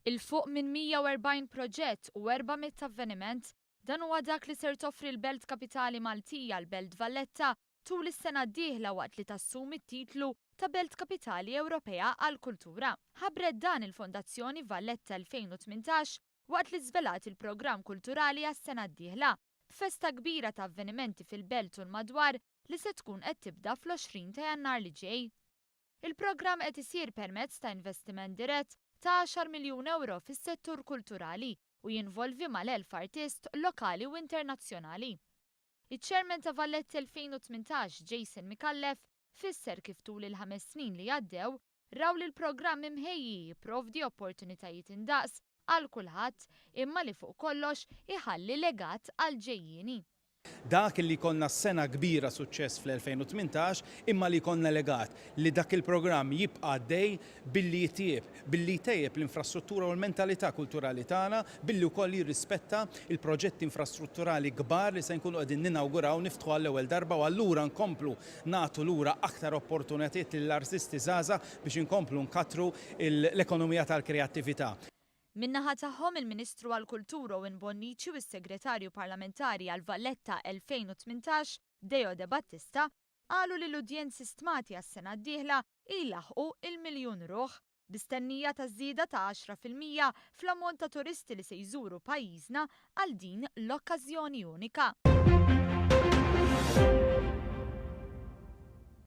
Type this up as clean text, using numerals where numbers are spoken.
Il-fuq minn 140 proġett u 400 avveniment dan huwa dak li ser toffri l-Belt Kapitali Maltija l-Belt Valletta tul is-sena d-dieħla waqt li tassumi t-titlu ta' Belt Kapitali Ewropea għall-Kultura. Ħabbret dan il-Fondazzjoni Valletta 2018 waqt li żvelat il-Programm Kulturali għas-sena d-dieħla b'festa kbira ta' avvenimenti fil-Belt u l-madwar li se tkun qed tibda fl-20 ta' Jannar li ġej. Il-programm qed isir permezz ta' investiment dirett ta' 10 miljun euro fis-settur kulturali u jinvolvi mal-1000 artist lokali u internazzjonali. Iċ-Chairman ta' Valletta 2018 Jason Mikallef fisser kif tul il-5 snin li għaddew raw li l-programm imħejji jipprovdi opportunitajiet indaqs għal kulħadd imma li fuq kollox iħalli legat għal ġejjieni. Dak li konna s-sena kbira suċċess fl-2018 imma li konna legat li dak il-programm jibqa' għaddej billi jtejjeb l-infrastruttura u l-mentalità kulturali tagħna, billi wkoll jirrispetta il-proġetti infrastrutturali kbar li se nkunu qegħdin ninawguraw niftħu għall-ewwel darba u allura nkomplu nagħtu lura aktar opportunitajiet lill-artisti żgħażagħ biex inkomplu nkatru l-ekonomija tal-kreattività. Min-naħa tagħhom il-Ministru għall-Kultura u Bonnici u s-Segretarju Parlamentari għal Valletta 2018 De Battista qalu li l-udjenzi stmati għas-sena d-dieħla ilaħqu il-miljun ruħ bistennija ta' żieda ta' 10% fl-ammont ta' turisti li se jżuru pajjiżna għal din l-okkażjoni unika.